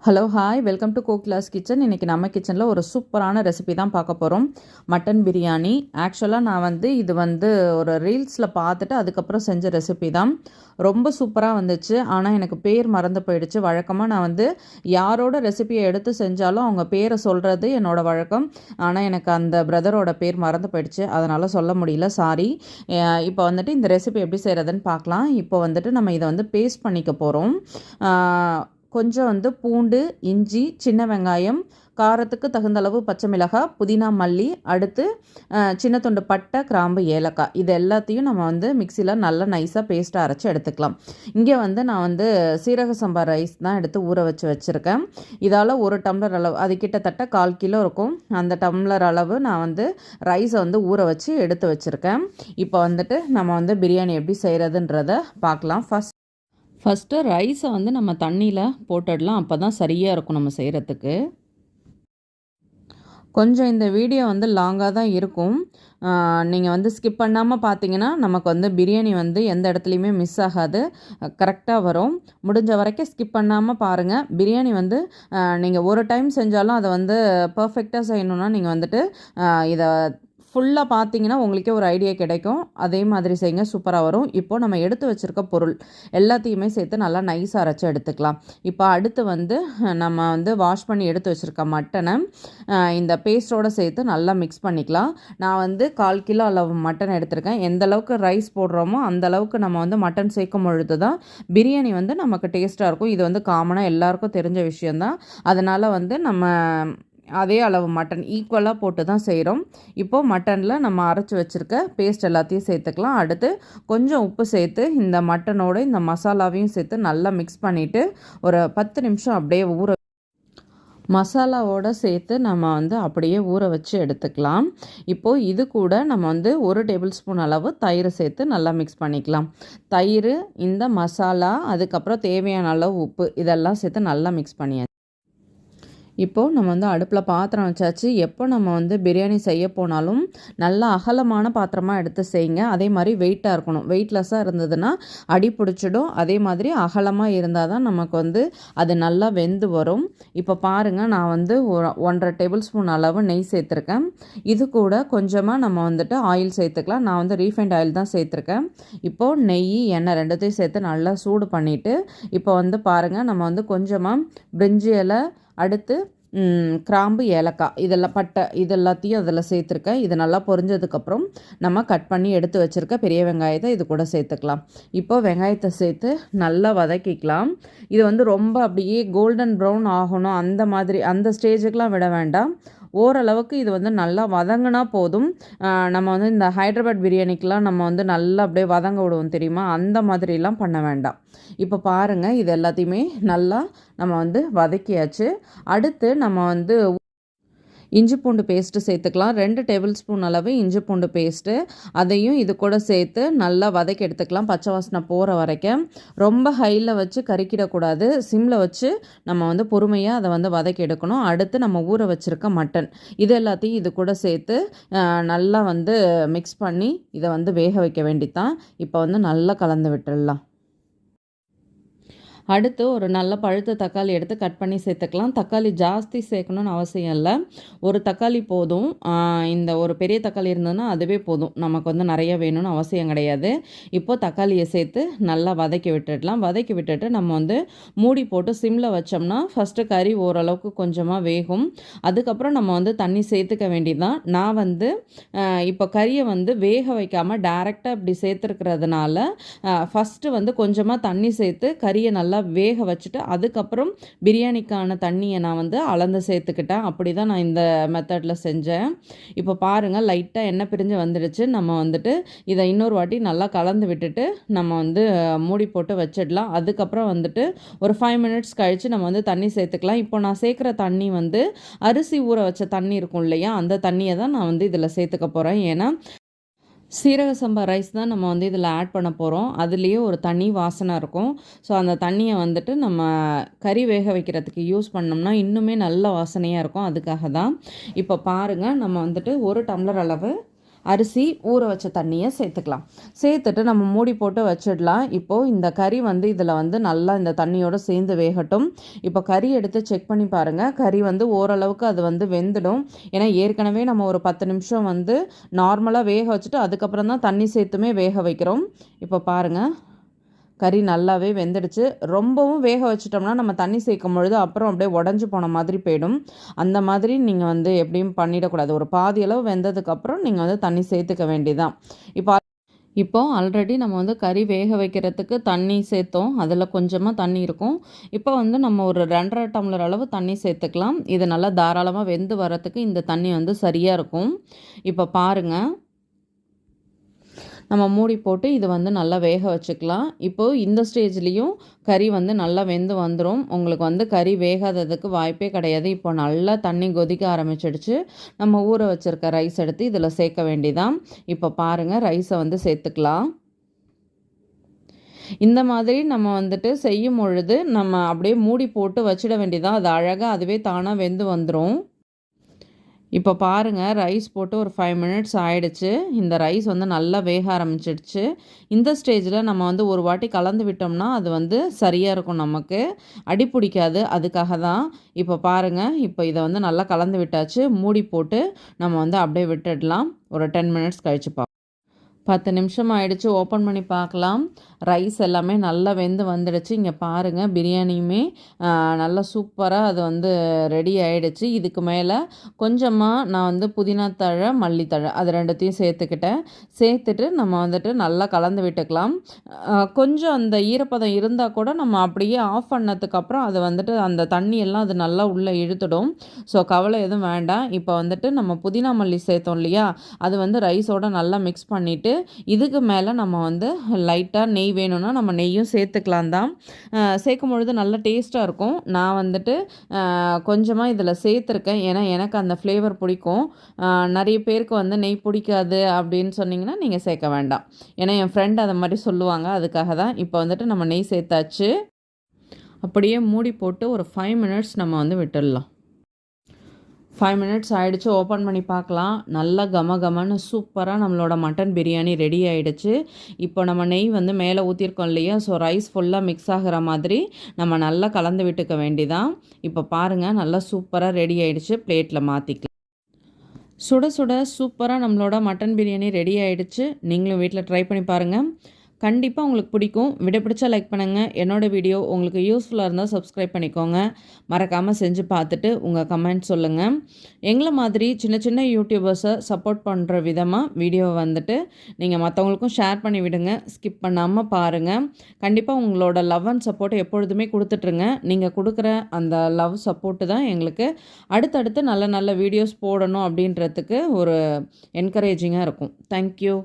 Hello hi welcome to Kokila's kitchen. இன்றைக்கி நம்ம கிச்சனில் ஒரு சூப்பரான ரெசிபி தான் பார்க்க போகிறோம். மட்டன் பிரியாணி. ஆக்சுவலாக நான் இது ஒரு ரீல்ஸில் பார்த்துட்டு அதுக்கப்புறம் செஞ்ச ரெசிபி தான். ரொம்ப சூப்பராக வந்துச்சு. ஆனால் எனக்கு பேர் மறந்து போயிடுச்சு. வழக்கமாக நான் யாரோட ரெசிபியை எடுத்து செஞ்சாலும் அவங்க பேரை சொல்கிறது என்னோடய வழக்கம். ஆனால் எனக்கு அந்த பிரதரோட பேர் மறந்து போயிடுச்சு, அதனால் சொல்ல முடியல, சாரி. இப்போ இந்த ரெசிபி எப்படி செய்கிறதுன்னு பார்க்கலாம். இப்போ நம்ம இதை பேஸ்ட் பண்ணிக்க போகிறோம். கொஞ்சம் பூண்டு, இஞ்சி, சின்ன வெங்காயம், காரத்துக்கு தகுந்த அளவு பச்சை மிளகாய், புதினா, மல்லி, அடுத்து சின்ன துண்டு பட்டை, கிராம்பு, ஏலக்காய், இது எல்லாத்தையும் நம்ம மிக்சியில் நல்லா நைஸாக பேஸ்ட்டாக அரைச்சி எடுத்துக்கலாம். இங்கே நான் சீரக சம்பா ரைஸ் தான் எடுத்து ஊற வச்சுருக்கேன். இதால் ஒரு டம்ளர் அளவு, அது கிட்டத்தட்ட 1/4 கிலோ இருக்கும். அந்த டம்ளர் அளவு நான் ரைஸை ஊற வச்சு எடுத்து வச்சுருக்கேன். இப்போ நம்ம பிரியாணி எப்படி செய்கிறதுன்றதை பார்க்கலாம். ஃபஸ்ட்டு ரைஸை நம்ம தண்ணியில் போட்டுடலாம். அப்போ தான் சரியாக இருக்கும் நம்ம செய்கிறதுக்கு. கொஞ்சம் இந்த வீடியோ லாங்காக தான் இருக்கும். நீங்கள் ஸ்கிப் பண்ணாமல் பார்த்தீங்கன்னா நமக்கு பிரியாணி எந்த இடத்துலையுமே மிஸ் ஆகாது, கரெக்டாக வரும். முடிஞ்ச வரைக்கும் ஸ்கிப் பண்ணாமல் பாருங்கள். பிரியாணி நீங்கள் ஒரு டைம் செஞ்சாலும் அதை பர்ஃபெக்டாக செய்யணுன்னா நீங்கள் இதை ஃபுல்லாக பார்த்தீங்கன்னா உங்களுக்கே ஒரு ஐடியா கிடைக்கும். அதே மாதிரி செய்யுங்க, சூப்பராக வரும். இப்போது நம்ம எடுத்து வச்சுருக்க பொருள் எல்லாத்தையுமே சேர்த்து நல்லா நைஸாக அரைச்சி எடுத்துக்கலாம். இப்போ அடுத்து நம்ம வாஷ் பண்ணி எடுத்து வச்சுருக்க மட்டனை இந்த பேஸ்ட்டோடு சேர்த்து நல்லா மிக்ஸ் பண்ணிக்கலாம். நான் 1/4 கிலோ அளவு மட்டன் எடுத்திருக்கேன். எந்த அளவுக்கு ரைஸ் போடுறோமோ அந்த அளவுக்கு நம்ம மட்டன் சேர்க்கும் பொழுது தான் பிரியாணி நமக்கு டேஸ்ட்டாக இருக்கும். இது காமனாக எல்லாருக்கும் தெரிஞ்ச விஷயந்தான். அதனால் நம்ம அதே அளவு மட்டன் ஈக்குவலாக போட்டு தான் செய்கிறோம். இப்போது மட்டனில் நம்ம அரைச்சி வச்சுருக்க பேஸ்ட் எல்லாத்தையும் சேர்த்துக்கலாம். அடுத்து கொஞ்சம் உப்பு சேர்த்து இந்த மட்டனோடு இந்த மசாலாவையும் சேர்த்து நல்லா மிக்ஸ் பண்ணிவிட்டு ஒரு 10 நிமிஷம் அப்படியே மசாலாவோடு சேர்த்து நம்ம அப்படியே ஊற வச்சு எடுத்துக்கலாம். இப்போது இது கூட நம்ம 1 டேபிள் ஸ்பூன் அளவு தயிர் சேர்த்து நல்லா மிக்ஸ் பண்ணிக்கலாம். தயிர், இந்த மசாலா, அதுக்கப்புறம் தேவையான அளவு உப்பு, இதெல்லாம் சேர்த்து நல்லா மிக்ஸ் பண்ணியாச்சு. இப்போது நம்ம அடுப்பில் பாத்திரம் வச்சாச்சு. எப்போ நம்ம பிரியாணி செய்ய போனாலும் நல்லா அகலமான பாத்திரமாக எடுத்து செய்யுங்க. அதே மாதிரி வெயிட்டாக இருக்கணும். வெயிட்லெஸ்ஸாக இருந்ததுன்னா அடி பிடிச்சிடும். அதே மாதிரி அகலமாக இருந்தால் தான் நமக்கு அது நல்லா வெந்து வரும். இப்போ பாருங்கள், நான் 1.5 டேபிள் ஸ்பூன் அளவு நெய் சேர்த்துருக்கேன். இது கூட கொஞ்சமாக நம்ம ஆயில் சேர்த்துக்கலாம். நான் ரீஃபைண்ட் ஆயில் தான் சேர்த்துருக்கேன். இப்போது நெய், எண்ணெய் ரெண்டுத்தையும் சேர்த்து நல்லா சூடு பண்ணிவிட்டு இப்போ பாருங்கள், நம்ம கொஞ்சமாக பிரிஞ்சி இலை, அடுத்து கிராம்பு, ஏலக்காய், இதெல்லாம் பட்டை, இது எல்லாத்தையும் அதில் சேர்த்துருக்கேன். இது நல்லா பொரிஞ்சதுக்கப்புறம் நம்ம கட் பண்ணி எடுத்து வச்சுருக்க பெரிய வெங்காயத்தை இது கூட சேர்த்துக்கலாம். இப்போ வெங்காயத்தை சேர்த்து நல்லா வதக்கிக்கலாம். இது ரொம்ப அப்படியே கோல்டன் ப்ரௌன் ஆகணும் அந்த மாதிரி அந்த ஸ்டேஜுக்கெலாம் விட வேண்டாம். ஓரளவுக்கு இது நல்லா வதங்கினா போதும். நம்ம இந்த ஹைதராபாத் பிரியாணிக்கெலாம் நம்ம நல்லா அப்படியே வதங்க விடுவோம் தெரியுமா, அந்த மாதிரிலாம் பண்ண வேண்டாம். இப்போ பாருங்கள், இது எல்லாத்தையுமே நல்லா நம்ம வதக்கியாச்சு. அடுத்து நம்ம இஞ்சி பூண்டு பேஸ்ட்டு சேர்த்துக்கலாம். 2 டேபிள் ஸ்பூன் அளவு இஞ்சி பூண்டு பேஸ்ட்டு, அதையும் இது கூட சேர்த்து நல்லா வதக்கி எடுத்துக்கலாம். பச்சை வாசனை போகிற வரைக்கும். ரொம்ப ஹையில் வச்சு கறிக்கிடக்கூடாது. சிம்மில் வச்சு நம்ம பொறுமையாக அதை வதக்கி எடுக்கணும். அடுத்து நம்ம ஊற வச்சுருக்க மட்டன், இது எல்லாத்தையும் இது கூட சேர்த்து நல்லா மிக்ஸ் பண்ணி இதை வேக வைக்க வேண்டித்தான். இப்போ நல்லா கலந்து விட்டுடலாம். அடுத்து ஒரு நல்ல பழுத்த தக்காளி எடுத்து கட் பண்ணி சேர்த்துக்கலாம். தக்காளி ஜாஸ்தி சேர்க்கணுன்னு அவசியம் இல்லை, ஒரு தக்காளி போதும். இந்த ஒரு பெரிய தக்காளி இருந்ததுன்னா அதுவே போதும், நமக்கு நிறைய வேணும்னு அவசியம் கிடையாது. இப்போது தக்காளியை சேர்த்து நல்லா வதக்கி விட்டுடலாம். வதக்கி விட்டுட்டு நம்ம மூடி போட்டு சிம்மில் வச்சோம்னா ஃபஸ்ட்டு கறி ஓரளவுக்கு கொஞ்சமாக வேகும். அதுக்கப்புறம் நம்ம தண்ணி சேர்த்துக்க வேண்டியதுதான். நான் இப்போ கறியை வேக வைக்காமல் டேரெக்டாக இப்படி சேர்த்துருக்கிறதுனால ஃபஸ்ட்டு கொஞ்சமாக தண்ணி சேர்த்து கறியை நல்லா வேக வச்சுட்டு அதுக்கப்புறம் பிரியாணிக்கான தண்ணியை நான் அளந்து சேர்த்துக்கிட்டேன். அப்படி தான் நான் இந்த மெத்தடில் செஞ்சேன். இப்போ பாருங்கள், லைட்டாக எண்ணெய் பிரிஞ்சு வந்துடுச்சு. நம்ம இதை இன்னொரு வாட்டி நல்லா கலந்து விட்டுட்டு நம்ம மூடி போட்டு வச்சிடலாம். அதுக்கப்புறம் ஒரு 5 மினிட்ஸ் கழித்து நம்ம தண்ணி சேர்த்துக்கலாம். இப்போ நான் சேர்க்குற தண்ணி அரிசி ஊற வச்ச தண்ணி இருக்கும் இல்லையா, அந்த தண்ணியை தான் நான் இதில் சேர்த்துக்க போகிறேன். ஏன்னா சீரக சம்பா ரைஸ் தான் நம்ம இதில் ஆட் பண்ண போகிறோம். அதுலேயே ஒரு தனி வாசனை இருக்கும். ஸோ அந்த தண்ணியை நம்ம கறி வேக வைக்கிறதுக்கு யூஸ் பண்ணோம்னா இன்னுமே நல்ல வாசனையாக இருக்கும். அதுக்காக தான். இப்போ பாருங்கள், நம்ம 1 டம்ளர் அளவு அரிசி ஊற வச்ச தண்ணியை சேர்த்துக்கலாம். சேர்த்துட்டு நம்ம மூடி போட்டு வச்சிடலாம். இப்போது இந்த கறி வந்து இதில் வந்து நல்லா இந்த தண்ணியோடு சேர்ந்து வேகட்டும். இப்போ கறி எடுத்து செக் பண்ணி பாருங்கள். கறி வந்து ஓரளவுக்கு அது வந்து வெந்துடும். ஏன்னா ஏற்கனவே நம்ம ஒரு 10 நிமிஷம் வந்து நார்மலாக வேக வச்சுட்டு அதுக்கப்புறம் தான் தண்ணி சேர்த்துமே வேக வைக்கிறோம். இப்போ பாருங்கள், கறி நல்லாவே வெந்துடுச்சு. ரொம்பவும் வேக வச்சிட்டோம்னா நம்ம தண்ணி சேர்க்கும் பொழுது அப்புறம் அப்படியே உடஞ்சி போன மாதிரி போயிடும். அந்த மாதிரி நீங்கள் வந்து எப்படியும் பண்ணிடக்கூடாது. ஒரு பாதி அளவு வெந்ததுக்கப்புறம் நீங்கள் வந்து தண்ணி சேர்த்துக்க வேண்டியதான். இப்போ ஆல்ரெடி நம்ம வந்து கறி வேக வைக்கிறதுக்கு தண்ணி சேர்த்தோம். அதில் கொஞ்சமாக தண்ணி இருக்கும். இப்போ வந்து நம்ம ஒரு 2.5 டம்ளர் அளவு தண்ணி சேர்த்துக்கலாம். இது நல்லா தாராளமாக வெந்து வரத்துக்கு இந்த தண்ணி வந்து சரியாக இருக்கும். இப்போ பாருங்கள், நம்ம மூடி போட்டு இது வந்து நல்லா வேக வச்சுக்கலாம். இப்போது இந்த ஸ்டேஜ்லேயும் கறி வந்து நல்லா வெந்து வந்துடும். உங்களுக்கு வந்து கறி வேகாததுக்கு வாய்ப்பே கிடையாது. இப்போ நல்லா தண்ணி கொதிக்க ஆரம்பிச்சிடுச்சு. நம்ம ஊற வச்சுருக்க ரைஸ் எடுத்து இதில் சேர்க்க வேண்டியதான். இப்போ பாருங்கள், ரைஸை வந்து சேர்த்துக்கலாம். இந்த மாதிரி நம்ம வந்துட்டு செய்யும் பொழுது நம்ம அப்படியே மூடி போட்டு வச்சிட வேண்டியதான். அது அழகாக அதுவே தானாக வெந்து வந்துடும். இப்போ பாருங்கள், ரைஸ் போட்டு ஒரு 5 மினிட்ஸ் ஆயிடுச்சு. இந்த ரைஸ் வந்து நல்லா வேக ஆரம்பிச்சிடுச்சு. இந்த ஸ்டேஜில் நம்ம வந்து ஒரு வாட்டி கலந்து விட்டோம்னா அது வந்து சரியாக இருக்கும், நமக்கு அடி பிடிக்காது. அதுக்காக தான். இப்போ பாருங்கள், இப்போ இதை வந்து நல்லா கலந்து விட்டாச்சு. மூடி போட்டு நம்ம வந்து அப்படியே விட்டுடலாம். ஒரு 10 மினிட்ஸ் கழிச்சு 10 நிமிஷம் ஆயிடுச்சு. ஓப்பன் பண்ணி பார்க்கலாம். ரைஸ் எல்லாமே நல்லா வெந்து வந்துடுச்சு. இங்கே பாருங்கள், பிரியாணியுமே நல்லா சூப்பராக அது வந்து ரெடி ஆகிடுச்சு. இதுக்கு மேலே கொஞ்சமாக நான் வந்து புதினா தழை, மல்லித்தழை அது ரெண்டுத்தையும் சேர்த்துக்கிட்டேன். சேர்த்துட்டு நம்ம வந்துட்டு நல்லா கலந்து விட்டுக்கலாம். கொஞ்சம் அந்த ஈரப்பதம் இருந்தால் கூட நம்ம அப்படியே ஆஃப் பண்ணதுக்கப்புறம் அது வந்துட்டு அந்த தண்ணியெல்லாம் அது நல்லா உள்ளே இழுத்துடும். ஸோ கவலை எதுவும் வேண்டாம். இப்போ வந்துட்டு நம்ம புதினா மல்லி சேர்த்தோம் இல்லையா, அது வந்து ரைஸோடு நல்லா மிக்ஸ் பண்ணிவிட்டு இதுக்கு மேலே நம்ம வந்து லைட்டாக நெய் வேணும்னா நம்ம நெய்யும் சேர்த்துக்கலாம் தான். சேர்க்கும் பொழுது நல்லா டேஸ்ட்டாக இருக்கும். நான் வந்துட்டு கொஞ்சமாக இதில் சேர்த்துருக்கேன். ஏன்னா எனக்கு அந்த ஃப்ளேவர் பிடிக்கும். நிறைய பேருக்கு வந்து நெய் பிடிக்காது அப்படின்னு சொன்னிங்கன்னா நீங்கள் சேர்க்க வேண்டாம். ஏன்னா என் ஃப்ரெண்ட் அதை மாதிரி சொல்லுவாங்க. அதுக்காக தான். இப்போ வந்துட்டு நம்ம நெய் சேர்த்தாச்சு. அப்படியே மூடி போட்டு ஒரு 5 மினிட்ஸ் நம்ம வந்து விட்டுடலாம். 5 மினிட்ஸ் ஆகிடுச்சு. ஓப்பன் பண்ணி பார்க்கலாம். நல்லா கமன்னு சூப்பராக நம்மளோட மட்டன் பிரியாணி ரெடி ஆகிடுச்சு. இப்போ நம்ம நெய் வந்து மேலே ஊற்றிருக்கோம் இல்லையா, ஸோ ரைஸ் ஃபுல்லாக மிக்ஸ் ஆகிற மாதிரி நம்ம நல்லா கலந்து விட்டுக்க வேண்டிதான். இப்போ பாருங்கள், நல்லா சூப்பராக ரெடி ஆகிடுச்சு. பிளேட்டில் மாற்றிக்கலாம். சுட சுட சூப்பராக நம்மளோட மட்டன் பிரியாணி ரெடி ஆகிடுச்சு. நீங்களும் வீட்டில் ட்ரை பண்ணி பாருங்கள். கண்டிப்பாக உங்களுக்கு பிடிக்கும். வீடியோ பிடிச்சா லைக் பண்ணுங்கள். என்னோடய வீடியோ உங்களுக்கு யூஸ்ஃபுல்லாக இருந்தால் சப்ஸ்கிரைப் பண்ணிக்கோங்க. மறக்காமல் செஞ்சு பார்த்துட்டு உங்கள் கமெண்ட் சொல்லுங்கள். எங்களை மாதிரி சின்ன சின்ன யூடியூபர்ஸை சப்போர்ட் பண்ணுற விதமாக வீடியோவை வந்துட்டு நீங்கள் மற்றவங்களுக்கும் ஷேர் பண்ணி விடுங்க. ஸ்கிப் பண்ணாமல் பாருங்கள். கண்டிப்பாக உங்களோட லவ் அண்ட் சப்போர்ட் எப்பொழுதுமே கொடுத்துட்ருங்க. நீங்கள் கொடுக்குற அந்த லவ் சப்போர்ட்டு தான் எங்களுக்கு அடுத்தடுத்து நல்ல நல்ல வீடியோஸ் போடணும் அப்படின்றதுக்கு ஒரு என்கரேஜிங்காக இருக்கும். தேங்க்யூ.